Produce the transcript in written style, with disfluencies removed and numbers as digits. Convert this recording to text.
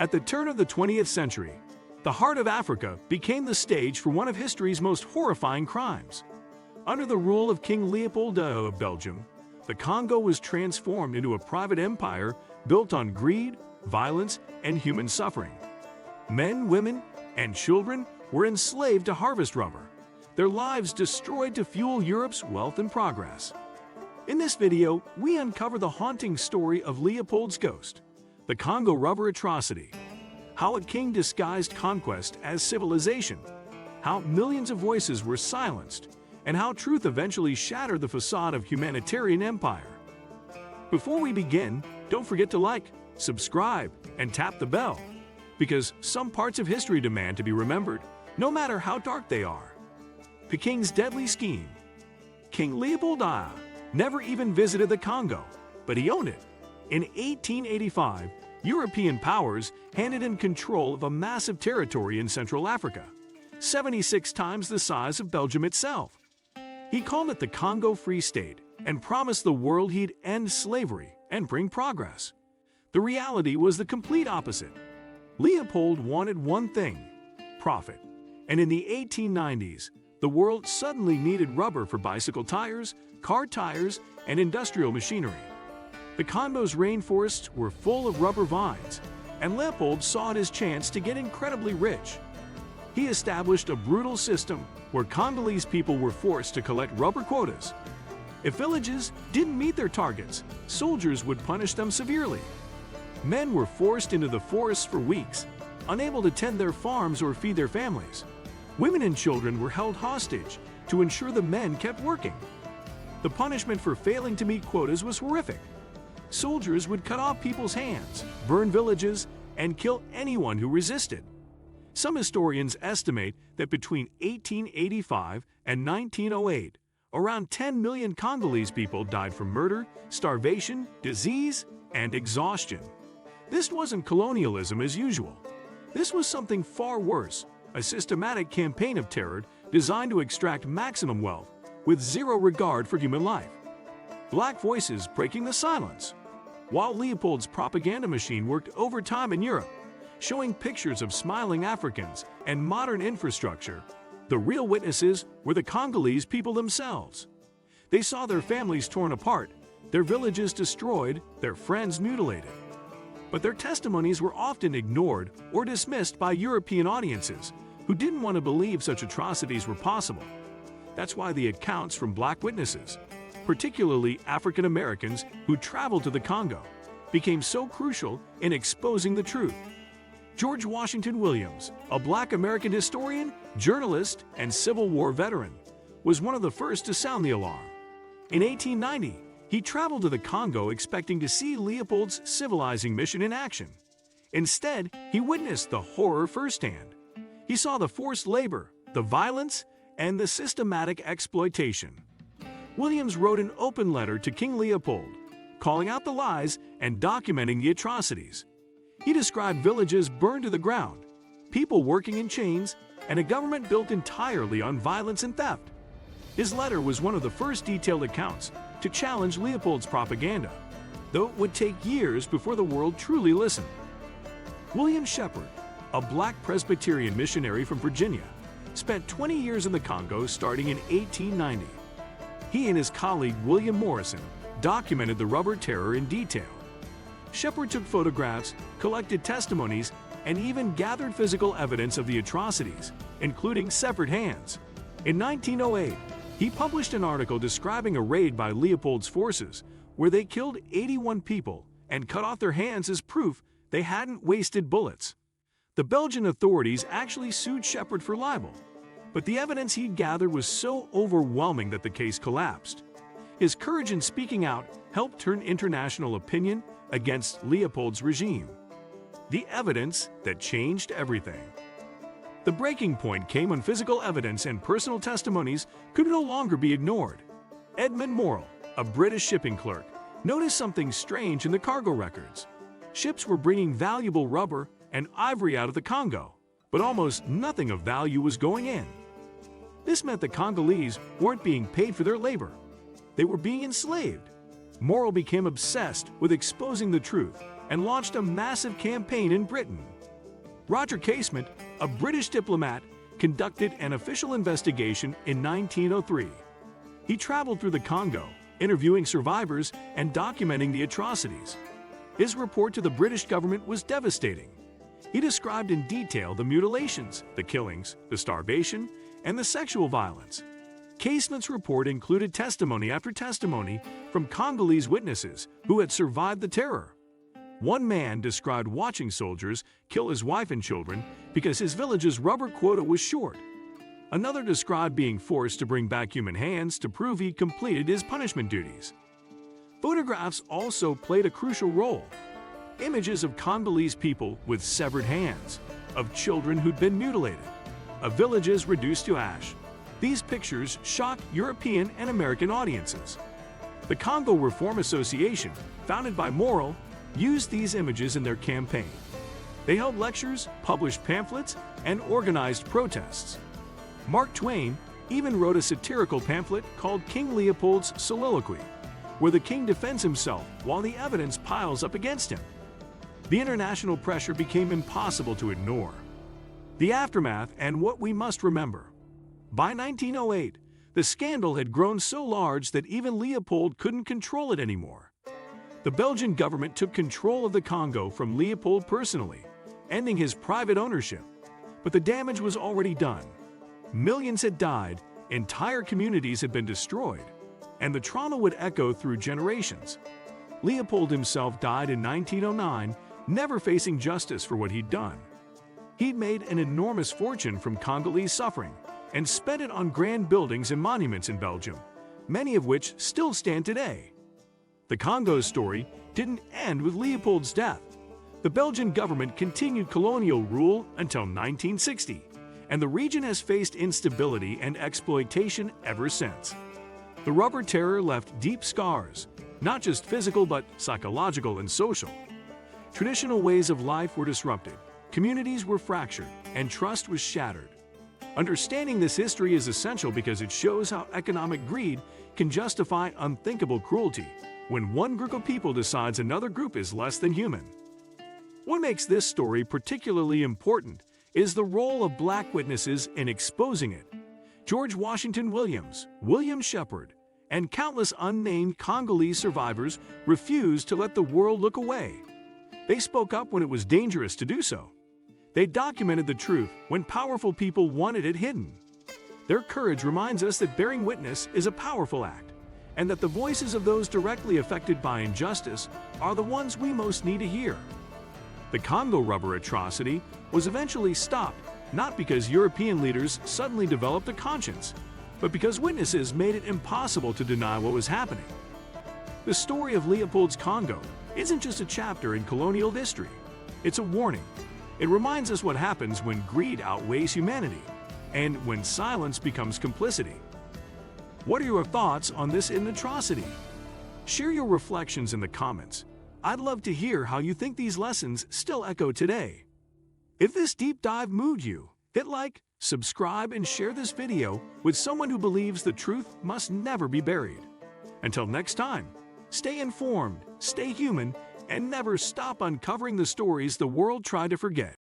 At the turn of the 20th century, the heart of Africa became the stage for one of history's most horrifying crimes. Under the rule of King Leopold II of Belgium, the Congo was transformed into a private empire built on greed, violence, and human suffering. Men, women, and children were enslaved to harvest rubber, their lives destroyed to fuel Europe's wealth and progress. In this video, we uncover the haunting story of Leopold's ghost, the Congo rubber atrocity, how a king disguised conquest as civilization, how millions of voices were silenced, and how truth eventually shattered the facade of humanitarian empire. Before we begin, don't forget to like, subscribe, and tap the bell, because some parts of history demand to be remembered, no matter how dark they are. The king's deadly scheme. King Leopold II never even visited the Congo, but he owned it. In 1885, European powers handed him control of a massive territory in Central Africa, 76 times the size of Belgium itself. He called it the Congo Free State and promised the world he'd end slavery and bring progress. The reality was the complete opposite. Leopold wanted one thing: profit. And in the 1890s, the world suddenly needed rubber for bicycle tires, car tires, and industrial machinery. The Congo's rainforests were full of rubber vines, and Leopold saw it his chance to get incredibly rich. He established a brutal system where Congolese people were forced to collect rubber quotas. If villages didn't meet their targets, soldiers would punish them severely. Men were forced into the forests for weeks, unable to tend their farms or feed their families. Women and children were held hostage to ensure the men kept working. The punishment for failing to meet quotas was horrific. Soldiers would cut off people's hands, burn villages, and kill anyone who resisted. Some historians estimate that between 1885 and 1908, around 10 million Congolese people died from murder, starvation, disease, and exhaustion. This wasn't colonialism as usual. This was something far worse, a systematic campaign of terror designed to extract maximum wealth with zero regard for human life. Black voices breaking the silence. While Leopold's propaganda machine worked overtime in Europe, showing pictures of smiling Africans and modern infrastructure, the real witnesses were the Congolese people themselves. They saw their families torn apart, their villages destroyed, their friends mutilated. But their testimonies were often ignored or dismissed by European audiences who didn't want to believe such atrocities were possible. That's why the accounts from black witnesses, particularly African Americans who traveled to the Congo, became so crucial in exposing the truth. George Washington Williams, a black American historian, journalist, and Civil War veteran, was one of the first to sound the alarm. In 1890, he traveled to the Congo expecting to see Leopold's civilizing mission in action. Instead, he witnessed the horror firsthand. He saw the forced labor, the violence, and the systematic exploitation. Williams wrote an open letter to King Leopold, calling out the lies and documenting the atrocities. He described villages burned to the ground, people working in chains, and a government built entirely on violence and theft. His letter was one of the first detailed accounts to challenge Leopold's propaganda, though it would take years before the world truly listened. William Shepherd, a black Presbyterian missionary from Virginia, spent 20 years in the Congo starting in 1890. He and his colleague William Morrison documented the rubber terror in detail. Shepherd took photographs, collected testimonies, and even gathered physical evidence of the atrocities, including severed hands. In 1908, he published an article describing a raid by Leopold's forces where they killed 81 people and cut off their hands as proof they hadn't wasted bullets. The Belgian authorities actually sued Shepherd for libel, but the evidence he'd gathered was so overwhelming that the case collapsed. His courage in speaking out helped turn international opinion against Leopold's regime. The evidence that changed everything. The breaking point came when physical evidence and personal testimonies could no longer be ignored. Edmund Morrell, a British shipping clerk, noticed something strange in the cargo records. Ships were bringing valuable rubber and ivory out of the Congo, but almost nothing of value was going in. This meant the Congolese weren't being paid for their labor. They were being enslaved. Morrell became obsessed with exposing the truth and launched a massive campaign in Britain. Roger Casement, a British diplomat, conducted an official investigation in 1903. He traveled through the Congo, interviewing survivors and documenting the atrocities. His report to the British government was devastating. He described in detail the mutilations, the killings, the starvation, and the sexual violence. Casement's report included testimony after testimony from Congolese witnesses who had survived the terror. One man described watching soldiers kill his wife and children because his village's rubber quota was short. Another described being forced to bring back human hands to prove he completed his punishment duties. Photographs also played a crucial role. Images of Congolese people with severed hands, of children who'd been mutilated, of villages reduced to ash. These pictures shocked European and American audiences. The Congo Reform Association, founded by Morel, used these images in their campaign. They held lectures, published pamphlets, and organized protests. Mark Twain even wrote a satirical pamphlet called King Leopold's Soliloquy, where the king defends himself while the evidence piles up against him. The international pressure became impossible to ignore. The aftermath and what we must remember. By 1908, the scandal had grown so large that even Leopold couldn't control it anymore. The Belgian government took control of the Congo from Leopold personally, ending his private ownership. But the damage was already done. Millions had died, entire communities had been destroyed, and the trauma would echo through generations. Leopold himself died in 1909, never facing justice for what he'd done. He'd made an enormous fortune from Congolese suffering and spent it on grand buildings and monuments in Belgium, many of which still stand today. The Congo's story didn't end with Leopold's death. The Belgian government continued colonial rule until 1960, and the region has faced instability and exploitation ever since. The rubber terror left deep scars, not just physical but psychological and social. Traditional ways of life were disrupted, communities were fractured, and trust was shattered. Understanding this history is essential because it shows how economic greed can justify unthinkable cruelty when one group of people decides another group is less than human. What makes this story particularly important is the role of Black witnesses in exposing it. George Washington Williams, William Shepard, and countless unnamed Congolese survivors refused to let the world look away. They spoke up when it was dangerous to do so. They documented the truth when powerful people wanted it hidden. Their courage reminds us that bearing witness is a powerful act, and that the voices of those directly affected by injustice are the ones we most need to hear. The Congo rubber atrocity was eventually stopped, not because European leaders suddenly developed a conscience, but because witnesses made it impossible to deny what was happening. The story of Leopold's Congo isn't just a chapter in colonial history. It's a warning. It reminds us what happens when greed outweighs humanity, and when silence becomes complicity. What are your thoughts on this atrocity? Share your reflections in the comments. I'd love to hear how you think these lessons still echo today. If this deep dive moved you, hit like, subscribe, and share this video with someone who believes the truth must never be buried. Until next time, stay informed, stay human, and never stop uncovering the stories the world tried to forget.